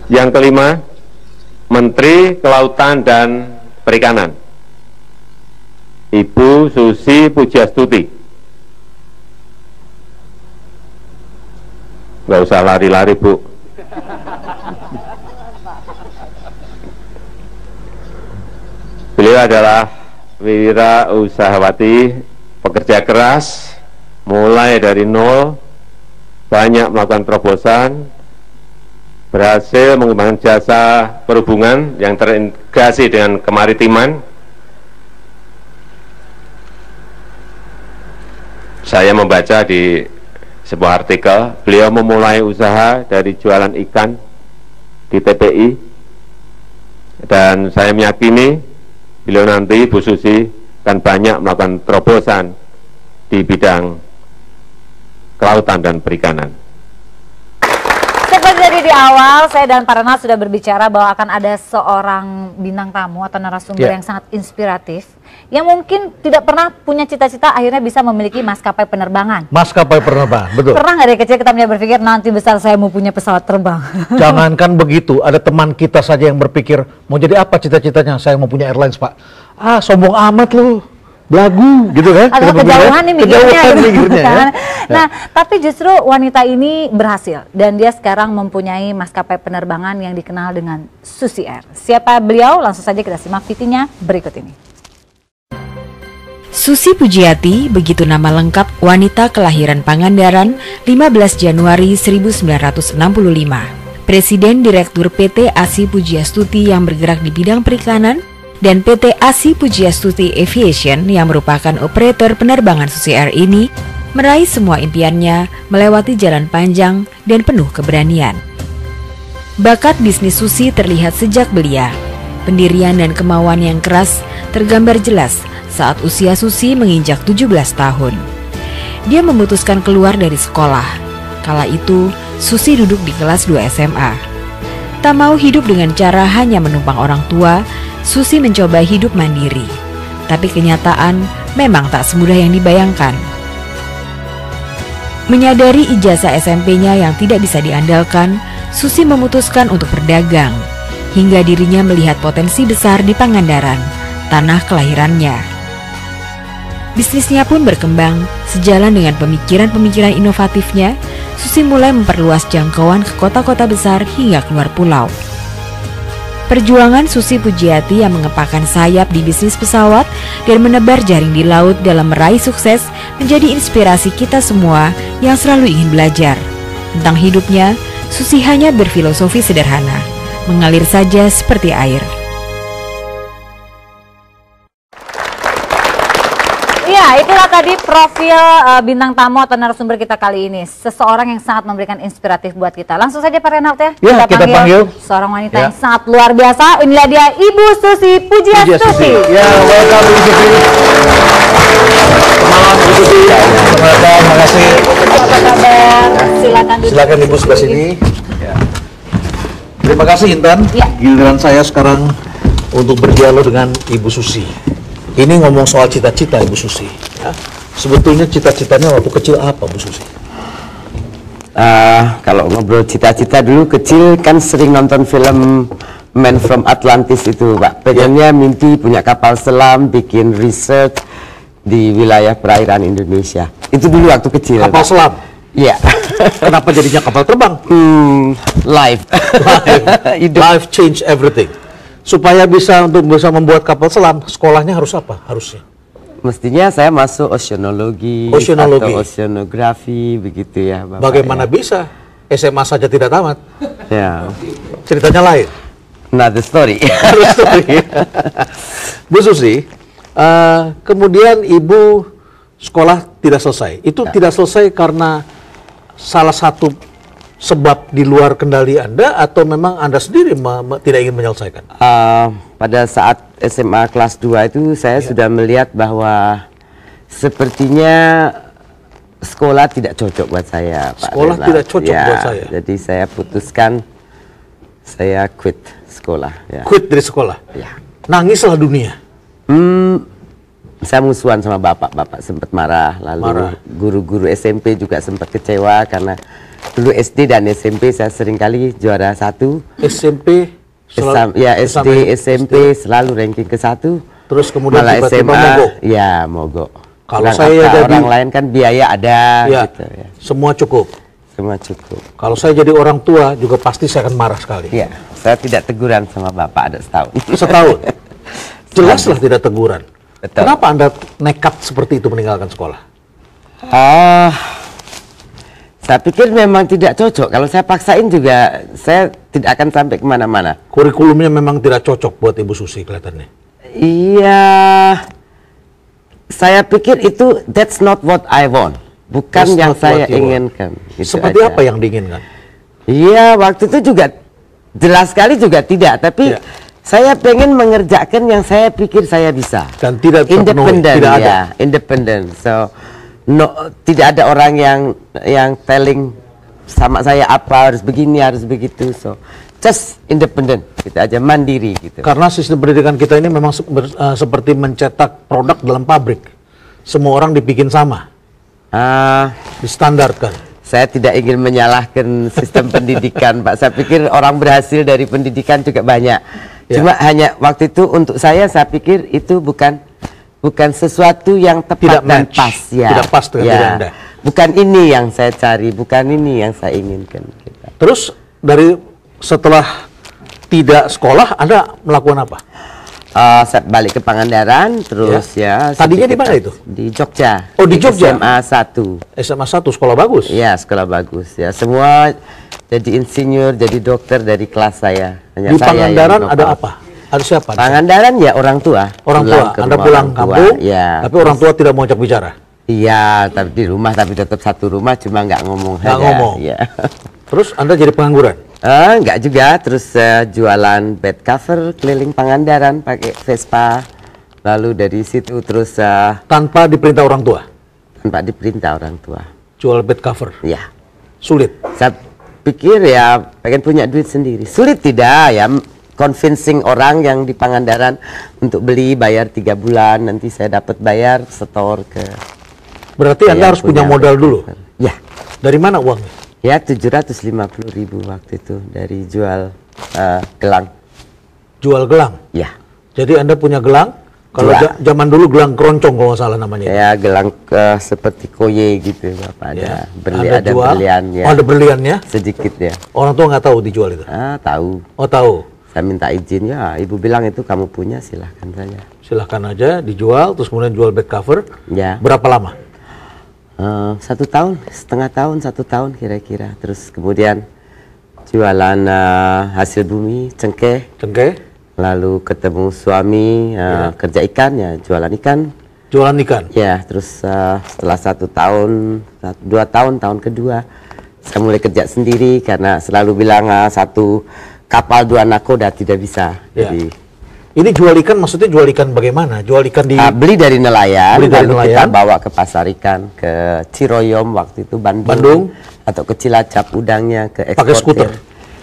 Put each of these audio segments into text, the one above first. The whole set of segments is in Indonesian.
Yang kelima, Menteri Kelautan dan Perikanan, Ibu Susi Pujiastuti. Nggak usah lari-lari, Bu. Beliau adalah wira usahawati, pekerja keras, mulai dari nol, banyak melakukan terobosan, berhasil mengembangkan jasa perhubungan yang terintegrasi dengan kemaritiman. Saya membaca di sebuah artikel, beliau memulai usaha dari jualan ikan di TPI, dan saya meyakini beliau nanti, Bu Susi, akan banyak melakukan terobosan di bidang kelautan dan perikanan. Seperti tadi di awal, saya dan Pak Renald sudah berbicara bahwa akan ada seorang bintang tamu atau narasumber yang sangat inspiratif, yang mungkin tidak pernah punya cita-cita akhirnya bisa memiliki maskapai penerbangan. Maskapai penerbangan, betul. Pernah nggak dari kecil kita berpikir nanti besar saya mau punya pesawat terbang? Jangankan begitu, ada teman kita saja yang berpikir mau jadi apa cita-citanya, saya mau punya airlines, Pak. Ah, sombong amat lu. Belagu gitu kan, atau kejauhan nih mikirnya, ya. Nah, tapi justru wanita ini berhasil dan dia sekarang mempunyai maskapai penerbangan yang dikenal dengan Susi Air. Siapa beliau? Langsung saja kita simak VT-nya berikut ini. Susi Pujiati, begitu nama lengkap wanita kelahiran Pangandaran 15 Januari 1965. Presiden Direktur PT ASI Pujiastuti yang bergerak di bidang perikanan dan PT ASI Pujiastuti Aviation yang merupakan operator penerbangan Susi Air ini meraih semua impiannya melewati jalan panjang dan penuh keberanian. Bakat bisnis Susi terlihat sejak belia. Pendirian dan kemauan yang keras tergambar jelas saat usia Susi menginjak 17 tahun. Dia memutuskan keluar dari sekolah. Kala itu, Susi duduk di kelas 2 SMA. Tak mau hidup dengan cara hanya menumpang orang tua, Susi mencoba hidup mandiri. Tapi kenyataan memang tak semudah yang dibayangkan. Menyadari ijazah SMP-nya yang tidak bisa diandalkan, Susi memutuskan untuk berdagang. Hingga dirinya melihat potensi besar di Pangandaran, tanah kelahirannya. Bisnisnya pun berkembang, sejalan dengan pemikiran-pemikiran inovatifnya. Susi mulai memperluas jangkauan ke kota-kota besar hingga keluar pulau. Perjuangan Susi Pujiati yang mengepakkan sayap di bisnis pesawat dan menebar jaring di laut dalam meraih sukses menjadi inspirasi kita semua yang selalu ingin belajar. Tentang hidupnya, Susi hanya berfilosofi sederhana, mengalir saja seperti air. Ya, itulah tadi profil bintang tamu atau narasumber kita kali ini. Seseorang yang sangat memberikan inspiratif buat kita. Langsung saja Pak Renald ya. Ya, kita panggil seorang wanita yang sangat luar biasa. Inilah dia Ibu Susi Pujiastuti. Ya, welcome Ibu Susi. Malam Ibu Susi. Terima kasih. Apa kabar? Silakan duduk. Silakan Ibu sebelah sini. Ya. Terima kasih Intan. Ya. Giliran saya sekarang untuk berdialog dengan Ibu Susi. Ini ngomong soal cita-cita Ibu Susi. Ya. Sebetulnya cita-citanya waktu kecil apa Bu Susi? Kalau ngobrol cita-cita dulu kecil kan sering nonton film Man from Atlantis itu Pak. Pengennya mimpi punya kapal selam, bikin research di wilayah perairan Indonesia. Itu dulu waktu kecil. Kapal selam? Iya. Kenapa jadinya kapal terbang? Life. Life change everything. Supaya bisa membuat kapal selam, sekolahnya harus apa? Harusnya? Mestinya saya masuk oceanologi, atau oceanografi, begitu ya Bapak. Bagaimana bisa? SMA saja tidak tamat. Ya. Ceritanya lain. Another story. Bu Susi, kemudian Ibu sekolah tidak selesai. Itu tidak selesai karena salah satu sebab di luar kendali Anda atau memang Anda sendiri tidak ingin menyelesaikan? Pada saat SMA kelas 2 itu saya sudah melihat bahwa sepertinya sekolah tidak cocok buat saya, Pak. Sekolah tidak cocok buat saya. Jadi saya putuskan saya quit sekolah. Ya. Quit dari sekolah? Ya. Nangislah dunia? Saya musuhan sama bapak sempat marah, lalu guru-guru SMP juga sempat kecewa karena Dulu SD dan SMP saya seringkali juara 1. SMP Ya SD, SMP selalu ranking ke-1. Terus kemudian malah tiba-tiba SMA, mogok. ya mogok. Kalau Kurang saya apa, jadi orang lain kan biaya ada ya, gitu ya. semua cukup. Semua cukup. Kalau saya jadi orang tua juga pasti saya akan marah sekali. Ya, saya tidak teguran sama bapak ada setahun. Setahun. Jelaslah tidak teguran. Betul. Kenapa Anda nekat seperti itu meninggalkan sekolah? Saya pikir memang tidak cocok. Kalau saya paksain juga, saya tidak akan sampai kemana-mana. Kurikulumnya memang tidak cocok buat Ibu Susi kelihatannya. Iya, saya pikir itu that's not what I want. Bukan That's yang not saya what you want. inginkan. Gitu Seperti aja. apa yang diinginkan? Iya, waktu itu juga jelas sekali juga tidak. Tapi Ya. saya pengen mengerjakan yang saya pikir saya bisa. Dan tidak terpenuhi, Independen, tidak ada. ya, independen. So, no, tidak ada orang yang telling sama saya apa harus begini harus begitu. So, just independen, gitu aja, mandiri gitu. Karena sistem pendidikan kita ini memang seperti mencetak produk dalam pabrik. Semua orang dibikin sama, distandarkan. Saya tidak ingin menyalahkan sistem pendidikan, Pak. Saya pikir orang berhasil dari pendidikan juga banyak. Ya. Cuma hanya waktu itu untuk saya pikir itu bukan sesuatu yang tepat Tidak dan match. pas ya. Tidak pas dengan diri Anda. Bukan ini yang saya cari, bukan ini yang saya inginkan. Gitu. Terus setelah tidak sekolah, Anda melakukan apa? Saya balik ke Pangandaran, terus ya. Tadinya di sedikit mana itu? Di Jogja. Oh, di Jogja? SMA 1. SMA 1, sekolah bagus? Iya, sekolah bagus. Ya, semua jadi insinyur, jadi dokter dari kelas saya. Hanya Di saya Pangandaran yang ada knockout. apa? Ada siapa? Pangandaran ya orang tua. Orang tua. Pulang ke Anda rumah pulang orang tua, kampung, ya. tapi orang tua tidak mau ajak bicara. Iya, tapi di rumah, tapi tetap satu rumah, cuma nggak ngomong Nggak aja. ngomong. Iya. Terus Anda jadi pengangguran? Enggak juga, terus jualan bed cover keliling Pangandaran pakai Vespa. Lalu dari situ terus Tanpa diperintah orang tua? tanpa diperintah orang tua. Jual bed cover? Ya. Sulit? Saya pikir ya pengen punya duit sendiri. Sulit tidak ya, convincing orang yang di Pangandaran untuk beli, bayar 3 bulan, nanti saya dapat bayar setor ke. Berarti Anda harus punya modal dulu? Ya. Dari mana uangnya? Ya 750.000 waktu itu dari jual gelang. Jual gelang? Ya. Jadi Anda punya gelang? Kalau Dua. zaman dulu gelang keroncong kalau nggak salah namanya. Ya gelang seperti koye gitu, Bapak. Ada Anda ada jual? berliannya. Oh, ada berliannya? Sedikit ya. Orang tua nggak tahu dijual itu? Tahu. Oh, tahu. Saya minta izin, ya ibu bilang itu kamu punya, silahkan saja. Silahkan aja dijual, terus kemudian jual bed cover. Ya. Berapa lama? 1 tahun, setengah tahun, 1 tahun kira-kira. Terus kemudian jualan hasil bumi, cengkeh. Cengkeh? Lalu ketemu suami, kerja ikan, ya jualan ikan. Jualan ikan? Ya, terus setelah 1 tahun, 2 tahun, tahun kedua, saya mulai kerja sendiri karena selalu bilang 1 kapal 2 nakoda tidak bisa. Ya. Jadi Ini jual ikan maksudnya jual ikan bagaimana? Jual ikan di... beli dari nelayan, Beli dari lalu kita nelayan. bawa ke pasar ikan, ke Ciroyom waktu itu, Bandung. Atau ke Cilacap udangnya, ke eksportir. Pakai skuter?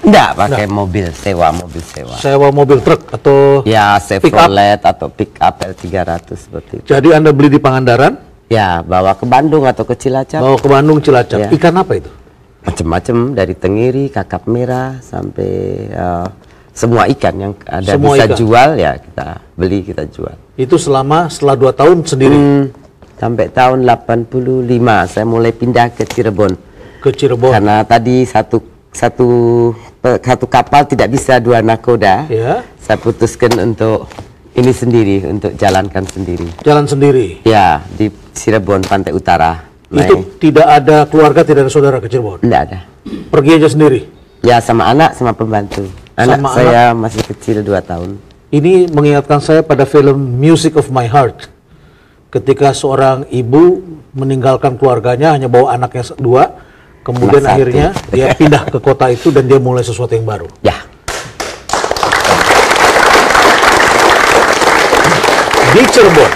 Enggak, pakai mobil sewa, mobil sewa. Sewa mobil truk atau... Ya, pick up? Chevrolet atau pick up L300 seperti itu. Jadi Anda beli di Pangandaran, Ya, bawa ke Bandung atau ke Cilacap. bawa ke Bandung, Ya. Cilacap. Ikan apa itu? Macam-macam, dari tenggiri, kakap merah, sampai semua ikan yang ada Semua bisa ikan. jual, ya kita beli, kita jual. Itu setelah 2 tahun sendiri Sampai tahun 85 saya mulai pindah ke Cirebon. ke Cirebon. Karena tadi satu kapal tidak bisa 2 nakoda. Ya. Saya putuskan untuk ini sendiri, untuk jalankan sendiri. Jalan sendiri. Ya, di Cirebon, Pantai Utara. Itu tidak ada keluarga, tidak ada saudara ke Cirebon? Tidak ada. Pergi aja sendiri? Ya, sama anak, sama pembantu. Anak Sama saya masih kecil, 2 tahun. Ini mengingatkan saya pada film Music of My Heart. Ketika seorang ibu meninggalkan keluarganya, hanya bawa anaknya 2, kemudian Anak 1. akhirnya dia pindah ke kota itu dan dia mulai sesuatu yang baru. Ya. Di Cirebon,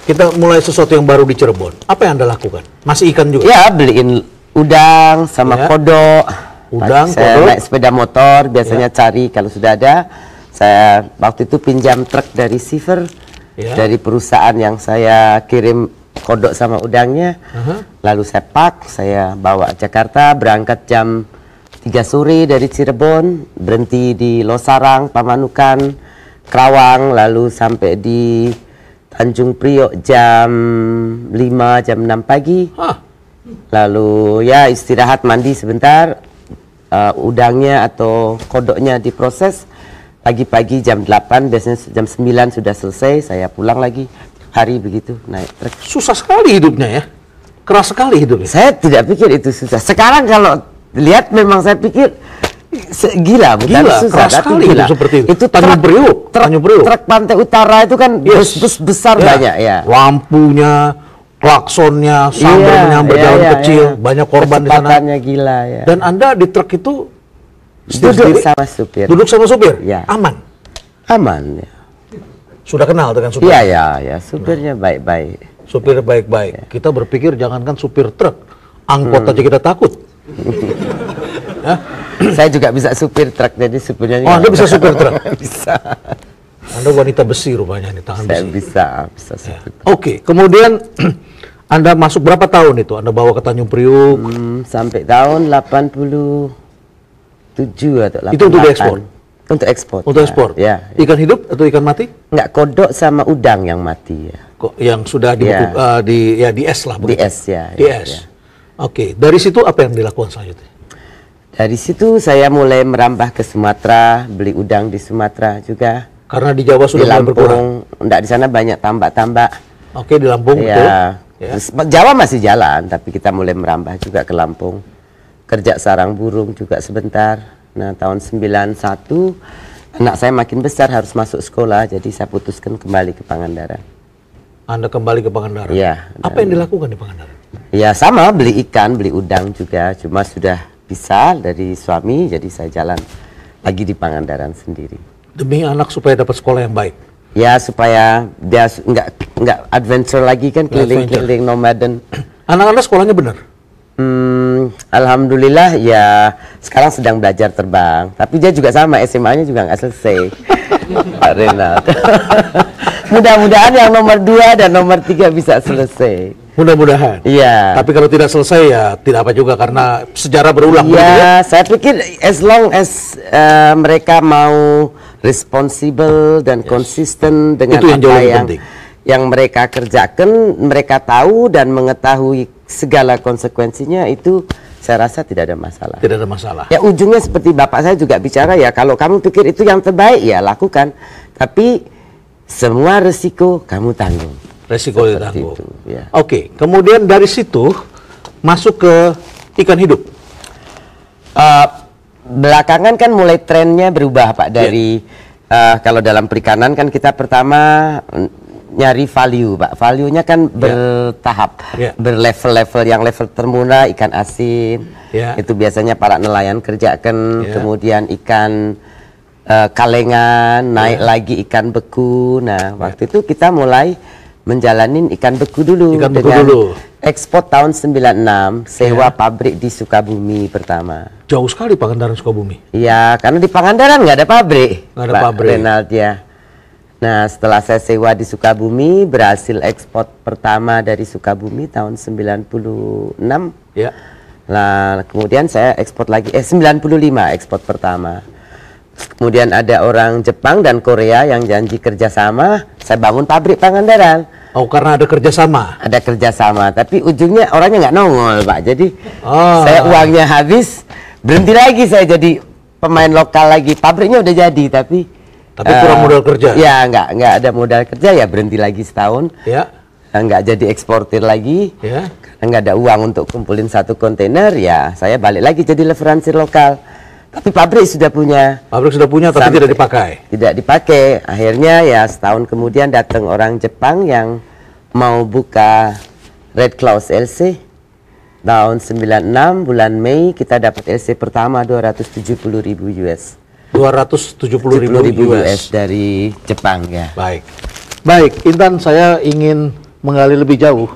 kita mulai sesuatu yang baru di Cirebon. Apa yang Anda lakukan? Masih ikan juga? Ya, beliin udang sama Ya. kodok. Udang, saya kodok. naik sepeda motor, biasanya cari kalau sudah ada. Saya waktu itu pinjam truk dari Siver, Ya. dari perusahaan yang saya kirim kodok sama udangnya. Lalu saya pak, saya bawa Jakarta, berangkat jam 3 sore dari Cirebon, berhenti di Losarang, Pamanukan, Kerawang, lalu sampai di Tanjung Priok jam 5, jam 6 pagi. Lalu ya istirahat, mandi sebentar, udangnya atau kodoknya diproses. Pagi-pagi jam 8, biasanya jam 9 sudah selesai, saya pulang lagi. Hari begitu naik truk. Susah sekali hidupnya ya, keras sekali hidupnya. Saya tidak pikir itu susah. Sekarang kalau lihat memang saya pikir gila, bukan susah, keras sekali gila. Hidup seperti itu. Itu Tanjung Priok, truk Pantai Utara itu kan bus besar banyak ya. Lampunya, klaksonnya, sambil menyambar jalan kecil, banyak korban di sana. Kecepatannya gila ya. Dan Anda di truk itu duduk sama supir. Duduk sama supir? Ya. Aman? Aman ya. Sudah kenal dengan supir? Iya, ya, supirnya baik-baik. Supir baik-baik. Kita berpikir jangankan supir truk, angkot aja kita takut. Saya juga bisa supir truk, jadi supirnya. Oh, Anda bisa supir truk? Bisa. Anda wanita besi rupanya nih, tangan Saya besi. bisa supir. Oke, kemudian Anda masuk berapa tahun itu? Anda bawa ke Tanjung Priok? Sampai tahun 87 atau 88. Itu untuk diekspor? Untuk ekspor. Untuk ekspor? Ya. Ikan hidup atau ikan mati? Enggak, kodok sama udang yang mati ya. Kok yang sudah di es lah. Di es ya. Di es. Ya. Oke, dari situ apa yang dilakukan selanjutnya? Dari situ saya mulai merambah ke Sumatera, beli udang di Sumatera juga. Karena di Jawa sudah Di mulai berkurang. Lampung, enggak, di sana banyak tambak-tambak. Oke, di Lampung betul. Ya. Ya. Terus Jawa masih jalan, tapi kita mulai merambah juga ke Lampung. Kerja sarang burung juga sebentar. Nah, tahun 91 anak saya makin besar, harus masuk sekolah, jadi saya putuskan kembali ke Pangandaran. Anda kembali ke Pangandaran? Iya. Apa yang dilakukan di Pangandaran? Ya sama, beli ikan, beli udang juga, cuma sudah bisa dari suami, jadi saya jalan lagi di Pangandaran sendiri. Demi anak supaya dapat sekolah yang baik? Ya, supaya dia nggak adventure lagi kan, keliling-keliling nomaden. Anak-anak sekolahnya benar? Alhamdulillah ya, sekarang sedang belajar terbang. Tapi dia juga sama, SMA-nya juga nggak selesai. Pak Renald. Mudah-mudahan yang nomor 2 dan nomor 3 bisa selesai. Mudah-mudahan. Iya. Tapi kalau tidak selesai ya tidak apa juga, karena sejarah berulang. Ya, saya pikir as long as mereka mau responsible dan konsisten dengan itu yang jauh apa lebih penting. Yang mereka kerjakan, mereka tahu dan mengetahui segala konsekuensinya, itu saya rasa tidak ada masalah. Tidak ada masalah. Ya, ujungnya seperti bapak saya juga bicara ya, kalau kamu pikir itu yang terbaik ya lakukan, tapi semua resiko kamu tanggung. Resiko Seperti ditanggung. itu, ya. Oke, kemudian dari situ masuk ke ikan hidup. Belakangan kan mulai trennya berubah Pak, dari kalau dalam perikanan kan kita pertama nyari value Pak, value-nya kan bertahap, berlevel-level. Yang level termurah ikan asin, itu biasanya para nelayan kerjakan, kemudian ikan kalengan, naik lagi ikan beku. Nah, waktu itu kita mulai menjalanin ikan beku dulu, ekspor tahun 96, sewa pabrik di Sukabumi pertama. Jauh sekali Pangandaran Sukabumi. Iya, karena di Pangandaran nggak ada pabrik. Nggak ada pabrik. Renald ya. Nah, setelah saya sewa di Sukabumi, berhasil ekspor pertama dari Sukabumi tahun 96. Ya. Nah, kemudian saya ekspor lagi, 95 ekspor pertama. Kemudian ada orang Jepang dan Korea yang janji kerjasama, saya bangun pabrik Pangandaran. Oh, karena ada kerjasama? Ada kerjasama, tapi ujungnya orangnya nggak nongol Pak. Jadi saya uangnya habis, berhenti lagi saya jadi pemain lokal lagi. Pabriknya udah jadi, tapi kurang modal kerja? Ya, nggak ada modal kerja, ya berhenti lagi setahun. Ya. Nggak jadi eksportir lagi, karena nggak ada uang untuk kumpulin 1 kontainer, ya saya balik lagi jadi leveransi lokal. Tapi pabrik sudah punya. Pabrik sudah punya, tapi tidak dipakai. Tidak dipakai. Akhirnya ya setahun kemudian datang orang Jepang yang mau buka Red Claws LC. Tahun 96 bulan Mei kita dapat LC pertama 270.000 US. 270.000 US dari Jepang ya. Baik, Intan, saya ingin menggali lebih jauh.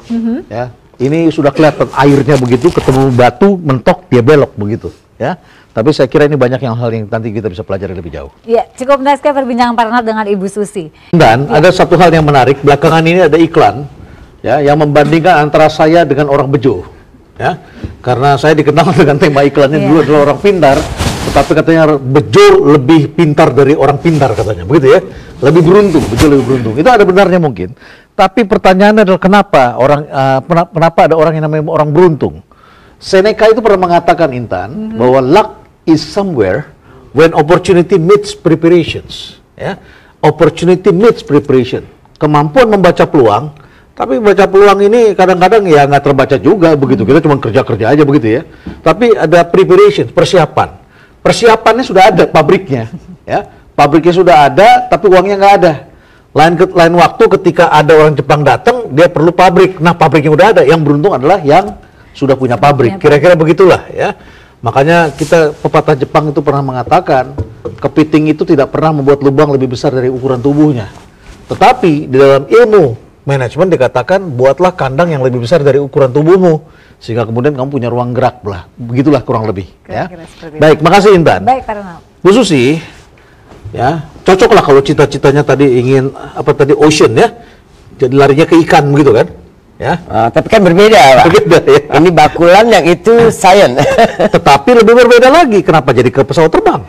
Ya, ini sudah kelihatan airnya begitu, ketemu batu mentok dia belok begitu. Ya. Tapi saya kira ini banyak hal yang nanti kita bisa pelajari lebih jauh. Ya, cukup menarik perbincangan Pak Renald dengan Ibu Susi. Dan ada satu hal yang menarik, belakangan ini ada iklan ya, yang membandingkan antara saya dengan orang bejo, ya, karena saya dikenal dengan tema iklannya dulu adalah orang pintar, tetapi katanya bejo lebih pintar dari orang pintar katanya, begitu ya, lebih beruntung, bejo lebih beruntung. Itu ada benarnya mungkin, tapi pertanyaannya adalah kenapa ada orang yang namanya orang beruntung? Seneca itu pernah mengatakan, Intan, bahwa luck is somewhere when opportunity meets preparations. Ya, opportunity meets preparation. Kemampuan membaca peluang, tapi membaca peluang ini kadang-kadang ya nggak terbaca juga begitu. Kita cuma kerja-kerja aja begitu ya. Tapi ada preparation, persiapan. Persiapannya sudah ada, pabriknya. Ya, pabriknya sudah ada, tapi uangnya nggak ada. Lain waktu ketika ada orang Jepang datang, dia perlu pabrik. Nah, pabriknya udah ada. Yang beruntung adalah yang sudah punya pabrik, kira-kira begitulah ya. Makanya pepatah Jepang itu pernah mengatakan, kepiting itu tidak pernah membuat lubang lebih besar dari ukuran tubuhnya. Tetapi di dalam ilmu manajemen dikatakan, buatlah kandang yang lebih besar dari ukuran tubuhmu, sehingga kemudian kamu punya ruang gerak lah. Begitulah kurang lebih. Ya. Baik, makasih Intan. Baik, Pak Ronald. Bu Susi, ya cocok lah kalau cita-citanya tadi ingin ocean ya, jadi larinya ke ikan begitu kan? Ya. Tapi kan berbeda, Pak. Berbeda, ya. Ini bakulan, yang itu science. Tetapi lebih berbeda lagi. Kenapa jadi ke pesawat terbang?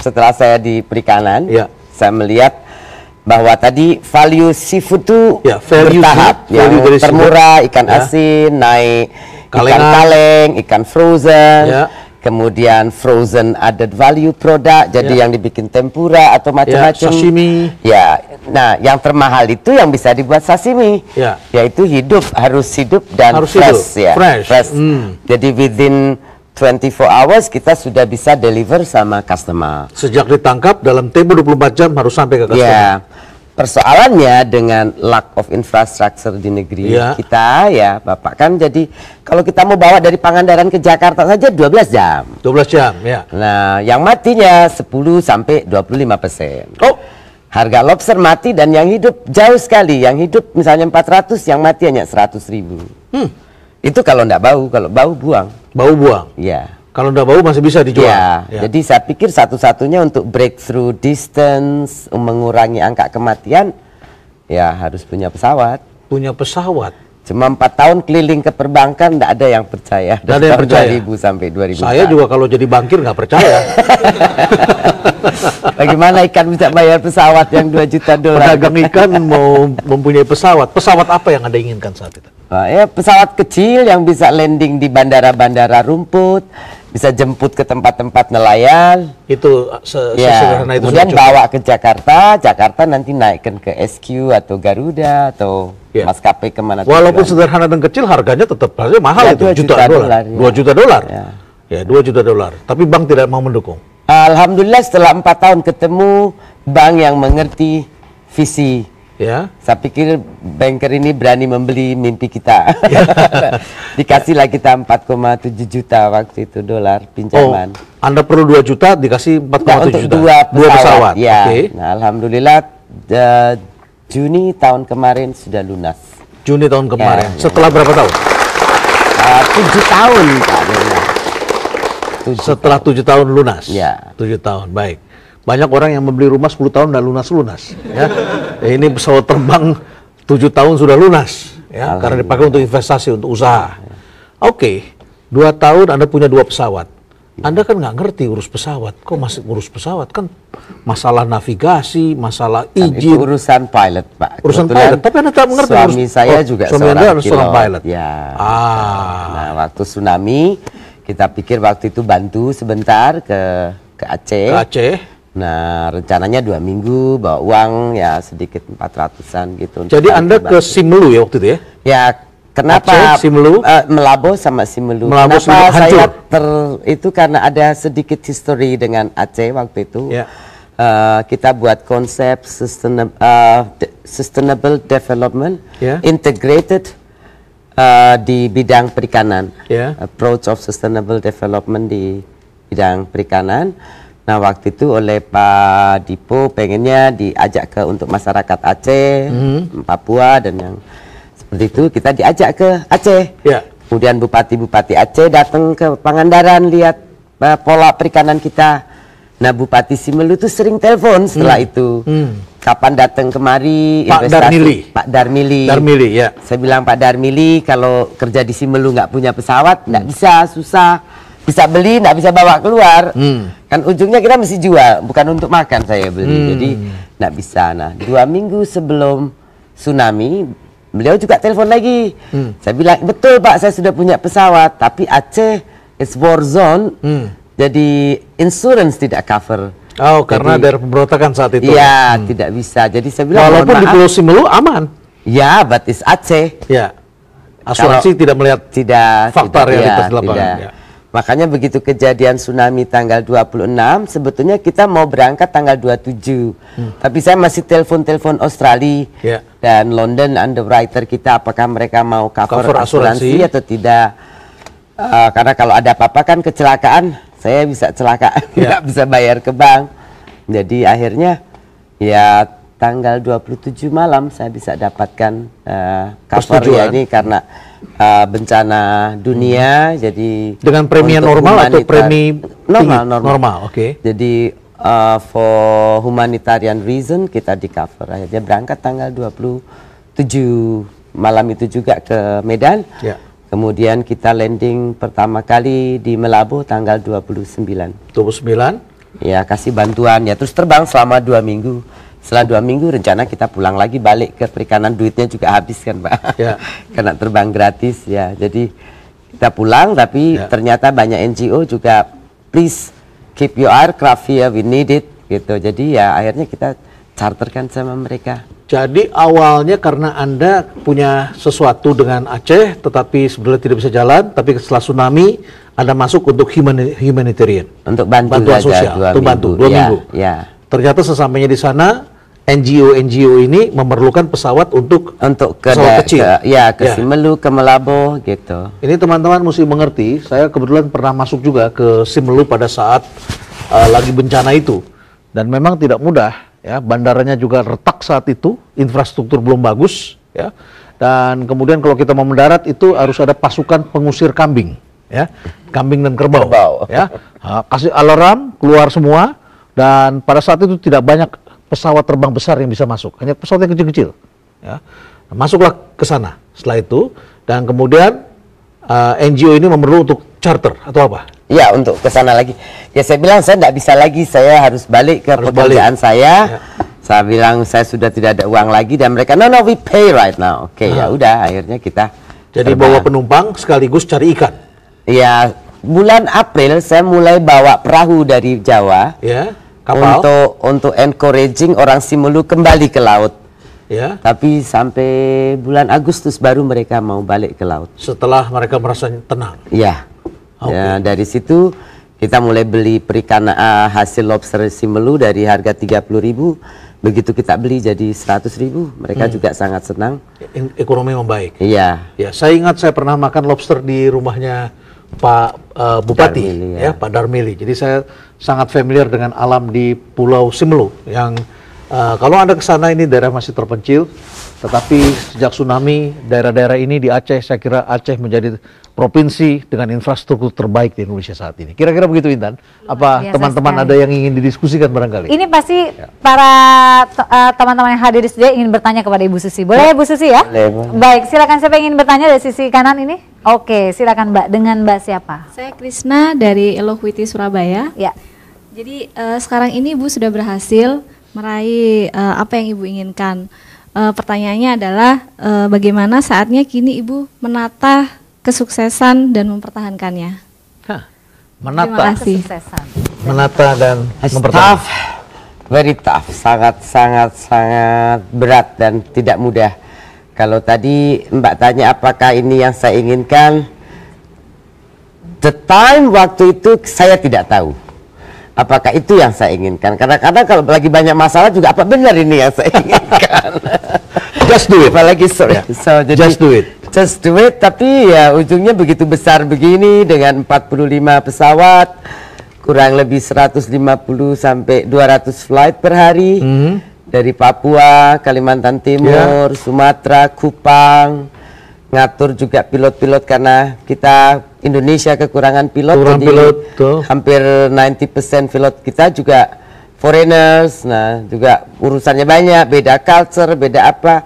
Setelah saya di perikanan, ya, saya melihat bahwa tadi value seafood itu bertahap. Yang termurah ikan asin, naik ikan kaleng, ikan frozen. Ya. Kemudian frozen added value product, jadi yang dibikin tempura atau macam-macam. Sashimi. Ya, nah yang termahal itu yang bisa dibuat sashimi, yaitu harus hidup dan fresh. Ya, fresh. Jadi within 24 hours kita sudah bisa deliver sama customer. Sejak ditangkap dalam tempo 24 jam harus sampai ke customer. Ya. Persoalannya dengan lack of infrastructure di negeri kita ya Bapak, kan jadi kalau kita mau bawa dari Pangandaran ke Jakarta saja 12 jam. 12 jam, ya. Nah, yang matinya 10 sampai 25%. Oh, harga lobster mati dan yang hidup jauh sekali. Yang hidup misalnya 400, yang mati hanya 100.000. Itu kalau enggak bau, kalau bau buang. Bau buang. Ya. Kalau udah bau masih bisa dijual. Ya, jadi saya pikir satu-satunya untuk breakthrough distance, mengurangi angka kematian, ya harus punya pesawat. Punya pesawat. Cuma 4 tahun keliling ke perbankan, tidak ada yang percaya. Tidak ada yang percaya. 2000 sampai 2000. Saya juga kalau jadi bankir nggak percaya. Bagaimana ikan bisa bayar pesawat yang 2 juta dolar? Pedagang ikan mau mempunyai pesawat. Pesawat apa yang Anda inginkan saat itu? Ya, pesawat kecil yang bisa landing di bandara-bandara rumput, bisa jemput ke tempat-tempat nelayan. Itu sesederhana itu. Kemudian bawa ke Jakarta, Jakarta nanti naikkan ke SQ atau Garuda atau maskapai kemana. Walaupun sederhana dan kecil, harganya tetap mahal, itu 2 juta dolar. 2 juta dolar. Ya, 2 juta dolar. Tapi bank tidak mau mendukung. Alhamdulillah setelah 4 tahun ketemu bank yang mengerti visi. Ya. Saya pikir banker ini berani membeli mimpi kita. Dikasihlah kita 4,7 juta waktu itu dolar pinjaman. Oh, Anda perlu 2 juta, dikasih 4,7 juta. Dua pesawat. Ya. Okay. Nah, alhamdulillah Juni tahun kemarin sudah lunas. Juni tahun kemarin. Setelah berapa tahun? 7 tahun, Pak. Setelah 7 tahun lunas. Ya. 7 tahun, baik. Banyak orang yang membeli rumah 10 tahun dan lunas-lunas. Ya. Ini pesawat terbang 7 tahun sudah lunas. Ya, karena dipakai untuk investasi, untuk usaha. Oke, 2 tahun Anda punya 2 pesawat. Anda kan nggak ngerti urus pesawat. Kok masih urus pesawat? Kan masalah navigasi, masalah izin. Itu urusan pilot, Pak. Urusan pilot. Tapi Anda tak mengerti. Suami saya juga seorang pilot. Ya. Nah, waktu tsunami, kita pikir waktu itu bantu sebentar ke Aceh. Ke Aceh. Nah, rencananya 2 minggu, bawa uang ya sedikit 400-an gitu. Jadi Anda ke Simelu ya waktu itu ya? Ya, kenapa? Aceh, Simelu? Melabo sama Simelu. Melabo, kenapa Simelu, saya itu karena ada sedikit history dengan Aceh waktu itu. Ya. Kita buat konsep sustainable development, integrated di bidang perikanan. Approach of sustainable development di bidang perikanan. Nah, waktu itu oleh Pak Dipo pengennya diajak untuk masyarakat Aceh, Papua dan yang seperti itu, kita diajak ke Aceh. Kemudian bupati-bupati Aceh datang ke Pangandaran lihat pola perikanan kita. Nah, Bupati Simelu itu sering telepon setelah itu. kapan datang kemari? Pak Darmili. Pak Darmili. Darmili, ya. Saya bilang Pak Darmili, kalau kerja di Simelu nggak punya pesawat, nggak bisa, susah. Bisa beli, nggak bisa bawa keluar. Kan ujungnya kita mesti jual, bukan untuk makan saya beli. Jadi nggak bisa. Nah, 2 minggu sebelum tsunami, beliau juga telepon lagi. Saya bilang, betul Pak, saya sudah punya pesawat, tapi Aceh is war zone, jadi insurance tidak cover. Oh, karena daerah pemberontakan saat itu. Iya, tidak bisa. Jadi saya bilang, walaupun di Pulau Simelu aman. Ya, but it's Aceh. Ya. Asuransi tidak melihat fakta realitas di lapangan. Ya. Makanya begitu kejadian tsunami tanggal 26, sebetulnya kita mau berangkat tanggal 27. Tapi saya masih telepon Australia dan London underwriter kita, apakah mereka mau cover asuransi atau tidak. Karena kalau ada apa-apa kan kecelakaan, saya bisa celaka, nggak bisa bayar ke bank. Jadi akhirnya ya tanggal 27 malam saya bisa dapatkan cover ya, ini karena bencana dunia. Jadi dengan premi normal atau premi normal, oke. Jadi for humanitarian reason kita di cover. Akhirnya berangkat tanggal 27 malam itu juga ke Medan. Kemudian kita landing pertama kali di Melabo tanggal 29. Ya, kasih bantuan ya, terus terbang selama 2 minggu. Setelah 2 minggu rencana kita pulang lagi, balik ke perikanan, duitnya juga habis kan Pak. Karena terbang gratis ya. Jadi kita pulang, tapi ternyata banyak NGO juga, please keep your aircraft here, we need it gitu. Jadi ya akhirnya kita charterkan sama mereka. Jadi awalnya karena Anda punya sesuatu dengan Aceh, tetapi sebenarnya tidak bisa jalan, tapi setelah tsunami Anda masuk untuk humanitarian, untuk bantuan sosial, untuk bantu 2 minggu. Ternyata sesampainya di sana, NGO ini memerlukan pesawat untuk pesawat kecil. Ke Simelu, ke Melabo gitu. Ini teman-teman mesti mengerti, saya kebetulan pernah masuk juga ke Simelu pada saat lagi bencana itu, dan memang tidak mudah. Ya, bandaranya juga retak saat itu, infrastruktur belum bagus, ya. Dan kemudian kalau kita mau mendarat itu harus ada pasukan pengusir kambing, ya, kambing dan kerbau. Ya, kasih alarm keluar semua, dan pada saat itu tidak banyak pesawat terbang besar yang bisa masuk, hanya pesawat yang kecil-kecil. Ya, masuklah ke sana. Setelah itu, dan kemudian NGO ini memerlukan untuk charter atau apa? Ya, untuk ke sana lagi. Ya saya bilang saya tidak bisa lagi, saya harus balik ke pekerjaan saya. Saya bilang saya sudah tidak ada uang lagi, dan mereka no we pay right now. Oke, ya udah akhirnya kita jadi bawa penumpang sekaligus cari ikan. Ya, bulan April saya mulai bawa perahu dari Jawa. Ya, kapal. Untuk encouraging orang Simelu kembali ke laut. Ya. Tapi sampai bulan Agustus baru mereka mau balik ke laut. Setelah mereka merasa tenang. Ya. Ya, dari situ kita mulai beli perikanan hasil lobster Simelu dari harga 30.000, begitu kita beli jadi 100.000, mereka juga sangat senang. Ekonomi membaik. Iya. Ya, saya ingat saya pernah makan lobster di rumahnya Pak Bupati, Darmili, Pak Darmili. Jadi saya sangat familiar dengan alam di Pulau Simelu yang kalau Anda ke sana, ini daerah masih terpencil, tetapi sejak tsunami daerah-daerah ini di Aceh, saya kira Aceh menjadi provinsi dengan infrastruktur terbaik di Indonesia saat ini. Kira-kira begitu, Intan? Apa teman-teman ada yang ingin didiskusikan barangkali? Ini pasti para teman-teman yang hadir di studio ingin bertanya kepada Ibu Susi. Boleh Bu Susi ya? Boleh. Baik, silakan. Siapa yang ingin bertanya dari sisi kanan ini? Oke, silakan Mbak. Dengan Mbak siapa? Saya Krisna dari Eloquity Surabaya. Ya. Jadi sekarang ini Ibu sudah berhasil meraih apa yang Ibu inginkan. Pertanyaannya adalah bagaimana saatnya kini Ibu menata kesuksesan dan mempertahankannya. Menata kesuksesan. Menata dan mempertahankan. Very tough, sangat berat dan tidak mudah. Kalau tadi Mbak tanya apakah ini yang saya inginkan, the time waktu itu saya tidak tahu apakah itu yang saya inginkan. Kadang-kadang kalau lagi banyak masalah juga, apa benar ini yang saya inginkan? Just do it. Apalagi jadi just do it. Just do it, tapi ya ujungnya begitu besar begini dengan 45 pesawat, kurang lebih 150 sampai 200 flight per hari. Dari Papua, Kalimantan Timur, Sumatera, Kupang, ngatur juga pilot-pilot karena kita Indonesia kekurangan pilot, jadi hampir 90% pilot kita juga foreigners, nah juga urusannya banyak, beda culture, beda apa,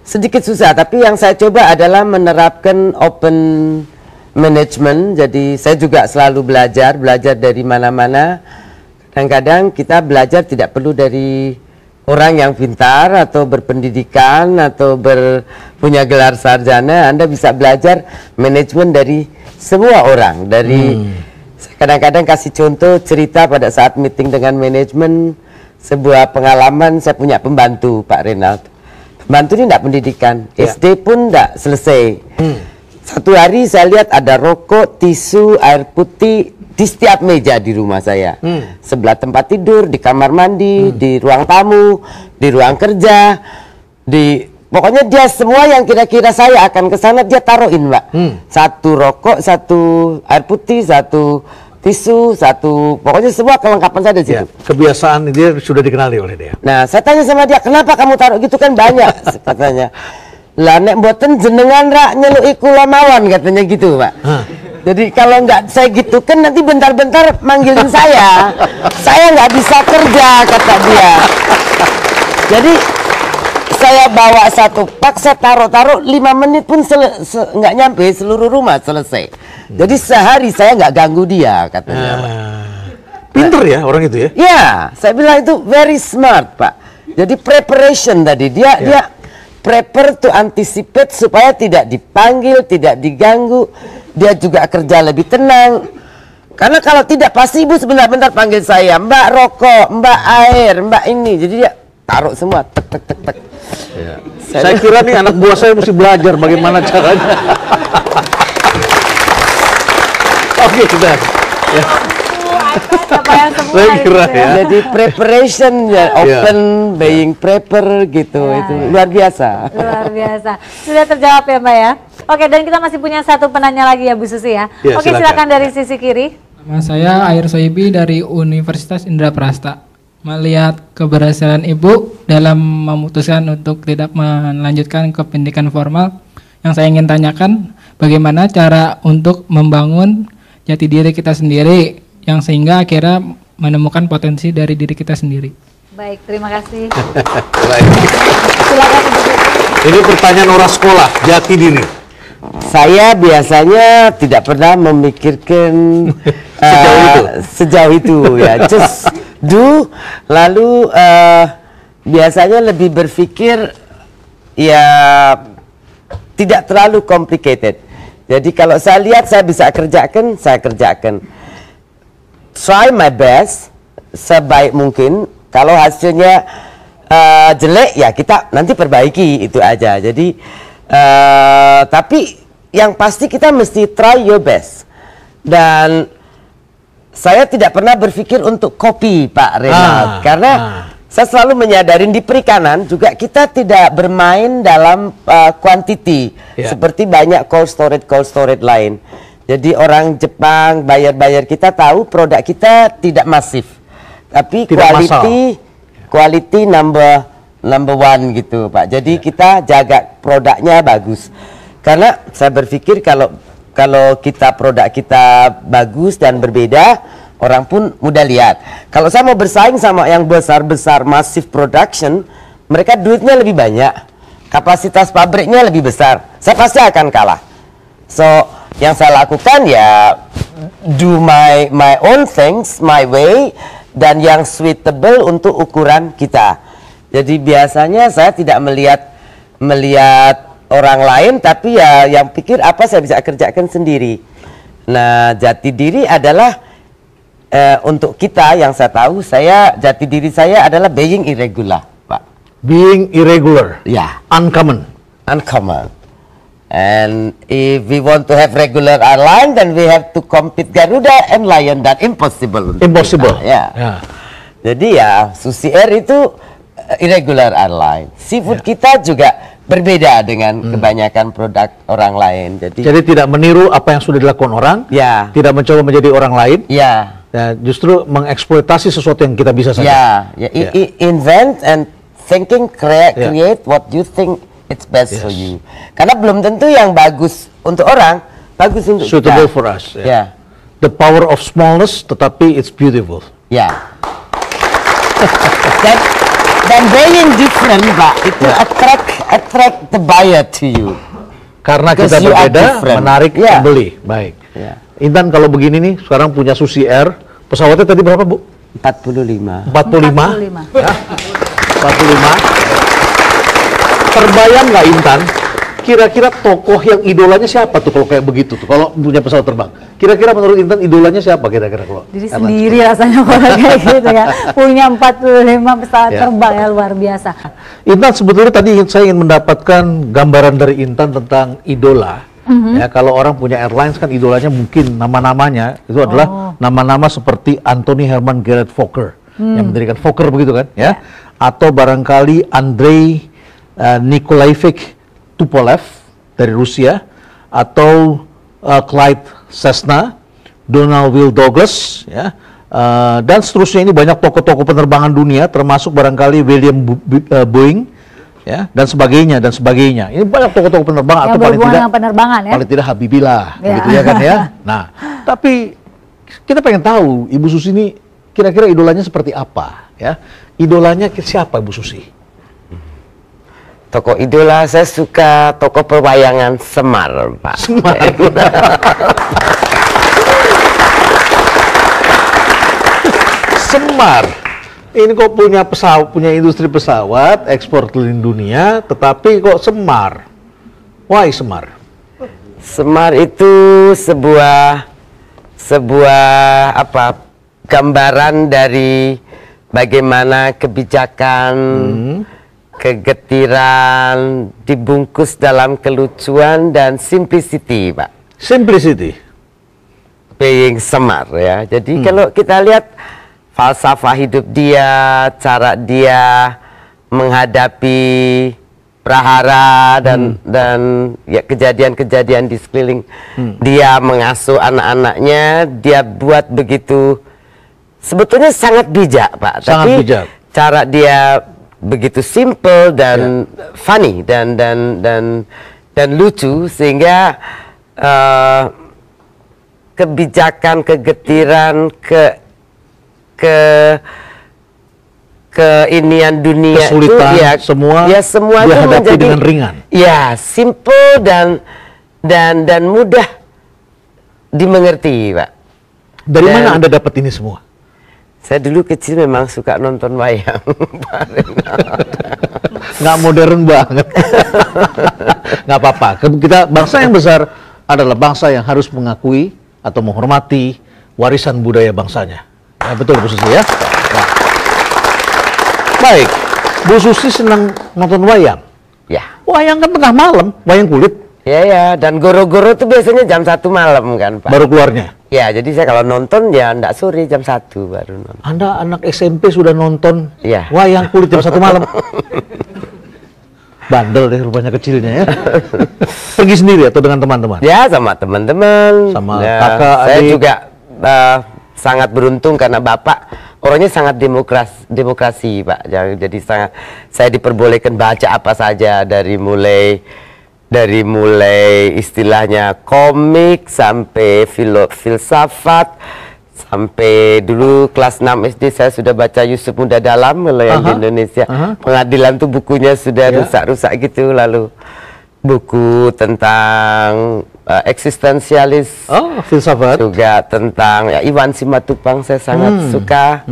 sedikit susah. Tapi yang saya coba adalah menerapkan open management. Jadi saya juga selalu belajar dari mana-mana. Kadang-kadang kita belajar tidak perlu dari orang yang pintar atau berpendidikan atau punya gelar sarjana. Anda bisa belajar manajemen dari semua orang. Kadang-kadang kasih contoh cerita pada saat meeting dengan manajemen, sebuah pengalaman. Saya punya pembantu, Pak Renald. Pembantu ini tidak pendidikan, SD pun tidak selesai. Satu hari saya lihat ada rokok, tisu, air putih di setiap meja di rumah saya. Sebelah tempat tidur, di kamar mandi, di ruang tamu, di ruang kerja, pokoknya dia semua yang kira-kira saya akan ke sana dia taruhin, Mbak. Satu rokok, satu air putih, satu tisu, pokoknya semua kelengkapan saya di situ. Kebiasaan dia sudah dikenali oleh dia. Nah, saya tanya sama dia, kenapa kamu taruh gitu, kan banyak, katanya. Lah nek mboten jenengan rak nyeluki kula mawon, katanya gitu, Pak. Jadi kalau nggak saya gitu kan nanti bentar-bentar manggilin saya nggak bisa kerja, kata dia. Jadi saya bawa satu pak, saya taruh 5 menit pun nggak nyampe seluruh rumah selesai. Jadi sehari saya nggak ganggu dia, katanya. Pinter ya orang itu ya? Ya, saya bilang itu very smart, Pak. Jadi preparation tadi dia prepare to anticipate supaya tidak dipanggil, tidak diganggu. Dia juga kerja lebih tenang. Karena kalau tidak pasti ibu sebentar-bentar panggil saya, Mbak rokok, Mbak air, Mbak ini. Jadi dia taruh semua, tek. Ya. Saya kira nih anak buah saya mesti belajar bagaimana caranya. Oke, sudah. Ya. Saya kira ya. Jadi preparation open, being prepare gitu, itu luar biasa. Luar biasa. Sudah terjawab ya, Mbak ya. Oke, dan kita masih punya satu penanya lagi ya, Bu Susi ya. Oke, silakan dari sisi kiri. Nama saya Air Soibi dari Universitas Indraprasta. Melihat keberhasilan Ibu dalam memutuskan untuk tidak melanjutkan ke pendidikan formal, yang saya ingin tanyakan, bagaimana cara untuk membangun jati diri kita sendiri, yang sehingga akhirnya menemukan potensi dari diri kita sendiri. Baik, terima kasih. Silakan. Ini pertanyaan orang sekolah, jati diri. Saya biasanya tidak pernah memikirkan sejauh itu ya, just do. Lalu biasanya lebih berpikir ya tidak terlalu complicated. Jadi kalau saya lihat saya bisa kerjakan, saya kerjakan. Try my best sebaik mungkin. Kalau hasilnya jelek ya kita nanti perbaiki, itu aja. Jadi tapi yang pasti kita mesti try your best. Dan saya tidak pernah berpikir untuk copy, Pak Renald, karena saya selalu menyadarin di perikanan juga kita tidak bermain dalam quantity seperti banyak cold storage lain. Jadi orang Jepang bayar kita tahu produk kita tidak masif, tapi quality number one gitu, Pak. Jadi kita jaga produknya bagus. Karena saya berpikir kalau produk kita bagus dan berbeda, orang pun mudah lihat. Kalau saya mau bersaing sama yang besar-besar massive production, mereka duitnya lebih banyak, kapasitas pabriknya lebih besar, saya pasti akan kalah. So yang saya lakukan ya do my own things my way, dan yang suitable untuk ukuran kita. Jadi biasanya saya tidak melihat orang lain, tapi ya yang pikir apa saya bisa kerjakan sendiri. Nah, jati diri adalah untuk kita, yang saya tahu, jati diri saya adalah being irregular, Pak. Being irregular. Ya. Uncommon. And if we want to have regular airline, then we have to compete Garuda and Lion. Dan impossible. Ya. Jadi ya Susi Air itu irregular airline. Seafood kita juga berbeda dengan kebanyakan produk orang lain. Jadi tidak meniru apa yang sudah dilakukan orang. Ya. Tidak mencoba menjadi orang lain. Ya. Justru mengeksploitasi sesuatu yang kita bisa saja. Invent and thinking, create what you think it's best for you. Karena belum tentu yang bagus untuk orang bagus untuk suitable kita. for us. Yeah. The power of smallness, tetapi it's beautiful. Ya. Dan being different, Pak, itu attract the buyer to you. Karena kita Because you are berbeda, different. menarik Yeah. pembeli. Baik. Yeah. Intan, kalau begini nih, sekarang punya Susi Air. Pesawatnya tadi berapa, Bu? 45. 45. 45. Ya. 45. Terbayang nggak, Intan? Kira-kira tokoh yang idolanya siapa tuh kalau kayak begitu tuh? Kalau punya pesawat terbang. Kira-kira menurut Intan idolanya siapa kira-kira kalau? Diri sendiri rasanya kalau kayak gitu ya. Punya 45 pesawat Ya. terbang ya, luar biasa. Intan, sebetulnya tadi saya ingin mendapatkan gambaran dari Intan tentang idola. Ya, kalau orang punya airlines kan idolanya mungkin nama-namanya itu adalah nama-nama seperti Anthony Herman Gerrit Fokker yang mendirikan Fokker begitu kan, ya? Atau barangkali Andrei Nikolaevich Tupolev dari Rusia, atau Clyde Cessna, Donald Will Douglas, ya, dan seterusnya. Ini banyak tokoh-tokoh penerbangan dunia, termasuk barangkali William Boeing, ya, dan sebagainya dan sebagainya. Ini banyak tokoh-tokoh penerbangan, Yang atau paling berhubungan tidak dengan penerbangan ya. paling tidak Habibillah, Ya. begitu ya kan ya. Nah, tapi kita pengen tahu Ibu Susi ini kira-kira idolanya seperti apa, ya? Idolanya siapa, Ibu Susi? Tokoh idola saya suka tokoh perwayangan Semar, Pak. Semar. Semar. Ini kok punya pesawat, punya industri pesawat, ekspor keliling dunia, tetapi kok Semar? Why Semar? Semar itu sebuah apa, gambaran dari bagaimana kebijakan, kegetiran dibungkus dalam kelucuan dan simplicity, Pak. Simplicity. Being Semar, ya. Jadi kalau kita lihat falsafah hidup dia, cara dia menghadapi prahara dan ya kejadian-kejadian di sekeliling dia, mengasuh anak-anaknya, dia buat begitu, sebetulnya sangat bijak, Pak. Sangat Tapi bijak. cara dia begitu simple dan funny dan lucu, sehingga kebijakan, kegetiran, keinian dunia Kesulitan, itu semua semua itu dihadapi menjadi dengan ringan. Ya, simple dan mudah dimengerti, Pak. Dari Dan- mana Anda dapat ini semua? Saya dulu kecil memang suka nonton wayang. Nggak modern banget. Nggak apa-apa. Kita bangsa yang besar adalah bangsa yang harus mengakui atau menghormati warisan budaya bangsanya. Ya, betul, Bu Susi, ya? Nah. Baik, Bu Susi senang nonton wayang. Ya. Wayang kan tengah malam, wayang kulit Ya, dan goro-goro tuh biasanya jam 1 malam kan, Pak. baru keluarnya. Ya, jadi saya kalau nonton ya ndak sore, jam 1 baru nonton. Anda anak SMP sudah nonton Iya. wayang kulit jam 1 malam. Bandel deh rupanya kecilnya, ya. Pergi sendiri atau dengan teman-teman? Ya, sama teman-teman. Sama Ya, kakak, saya adik. juga sangat beruntung karena bapak orangnya sangat demokrasi, Pak. Jadi sangat, saya diperbolehkan baca apa saja dari mulai istilahnya komik sampai filsafat, sampai dulu kelas 6 SD saya sudah baca Yusuf Muda Dalam kalau yang di Indonesia. Pengadilan tuh bukunya sudah rusak-rusak gitu, lalu buku tentang eksistensialis, Filsafat. juga tentang ya, Iwan Simatupang saya sangat suka.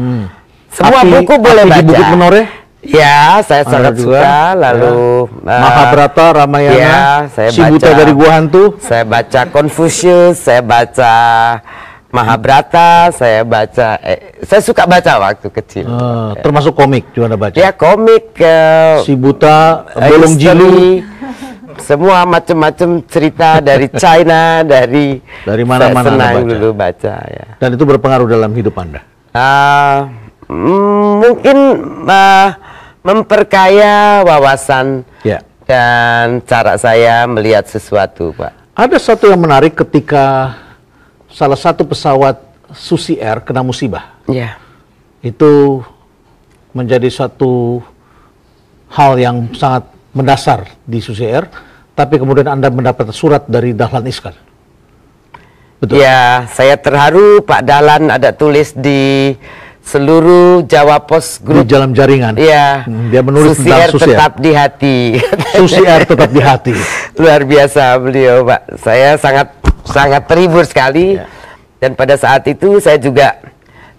Semua Api- buku boleh Api di baca. Bukit Menoreh? Ya, saya Ada sangat juga, suka. Lalu Mahabharata, Ramayana, ya, saya Si Buta baca dari Gua Hantu. Saya baca Confucius, saya baca Mahabharata, saya suka baca waktu kecil. Termasuk komik juga Anda baca. Ya, komik, Si Buta, Bolong history, Jilu. semua macam-macam cerita dari China, dari mana-mana saya senang Anda baca. dulu baca, ya. Dan itu berpengaruh dalam hidup Anda. Mungkin memperkaya wawasan Ya. dan cara saya melihat sesuatu, Pak. Ada satu yang menarik ketika salah satu pesawat Susi Air kena musibah. Ya. Itu menjadi satu hal yang sangat mendasar di Susi Air, tapi kemudian Anda mendapat surat dari Dahlan Iskan. Betul. Ya, saya terharu, Pak Dahlan ada tulis di seluruh Jawa Post Di Group. dalam jaringan. Iya. Dia menulis Susi tentang Air Susi Air. tetap di hati. Susi Air tetap di hati. Luar biasa beliau, Pak. Saya sangat terhibur sekali. Dan pada saat itu saya juga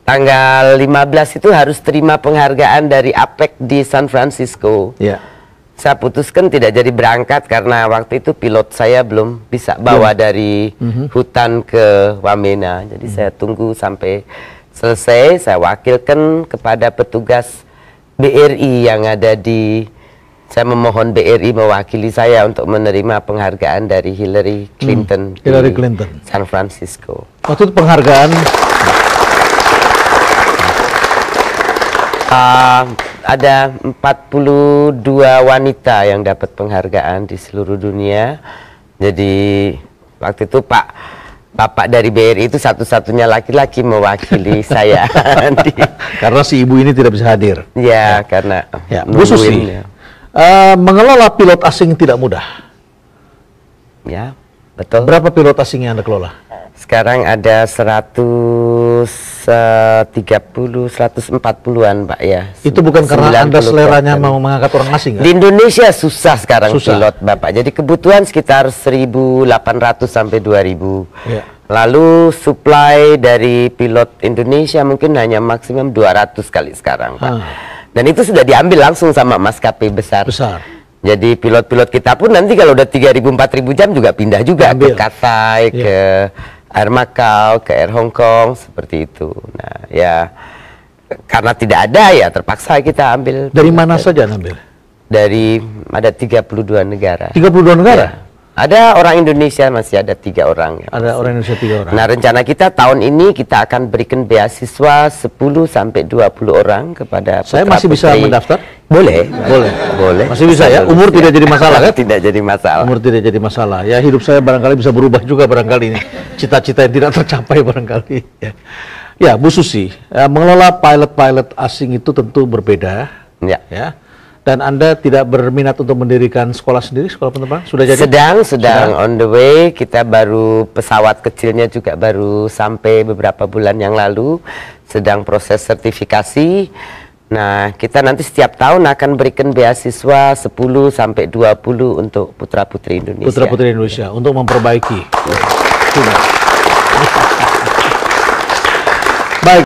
tanggal 15 itu harus terima penghargaan dari APEC di San Francisco. Ya. Saya putuskan tidak jadi berangkat karena waktu itu pilot saya belum bisa bawa dari hutan ke Wamena. Jadi saya tunggu sampai selesai, saya wakilkan kepada petugas BRI yang ada di, saya memohon BRI mewakili saya untuk menerima penghargaan dari Hillary Clinton Hillary di Clinton. San Francisco. Waktu itu penghargaan ada 42 wanita yang dapat penghargaan di seluruh dunia. Jadi waktu itu Bapak dari BRI itu satu-satunya laki-laki mewakili saya. karena si ibu ini tidak bisa hadir. Ya, karena Ya, Bu Susi, nungguin, mengelola pilot asing tidak mudah. ya, betul. Berapa pilot asing yang Anda kelola? Sekarang ada 140-140-an, Pak, ya. Itu bukan karena Anda 90 seleranya kapten. mau mengangkat orang asing, kan? Di Indonesia susah sekarang Susah. pilot, Bapak. Jadi kebutuhan sekitar 1.800 sampai 2.000. Ya. Lalu supply dari pilot Indonesia mungkin hanya maksimum 200 kali sekarang, Pak. Dan itu sudah diambil langsung sama maskapai besar. Jadi pilot-pilot kita pun nanti kalau udah 3.000-4.000 jam juga pindah juga Ambil. ke Cathay, ke Air Macau, ke Air Hong Kong, seperti itu. Nah, ya karena tidak ada ya terpaksa kita ambil. Dari mana saja ambil? Dari ada 32 negara. 32 negara? Ya. Ada orang Indonesia, masih ada 3 orang. Ya, Ada orang Indonesia 3 orang. Nah, rencana kita tahun ini kita akan berikan beasiswa 10 sampai 20 orang kepada Saya masih bisa putra-putri. mendaftar? Boleh. Boleh. Masih bisa ya? Umur tidak jadi masalah kan? Tidak jadi masalah. Umur tidak jadi masalah. Ya, hidup saya barangkali bisa berubah juga barangkali ini. Cita-cita yang tidak tercapai barangkali. Ya, Bu Susi, mengelola pilot-pilot asing itu tentu berbeda. Ya. Dan Anda tidak berminat untuk mendirikan sekolah sendiri, sekolah penerbang? Sudah jadi? Sedang on the way. Kita baru, pesawat kecilnya juga baru sampai beberapa bulan yang lalu. Sedang proses sertifikasi. Nah, kita nanti setiap tahun akan berikan beasiswa 10 sampai 20 untuk putra-putri Indonesia. Putra-putri Indonesia untuk memperbaiki. Baik.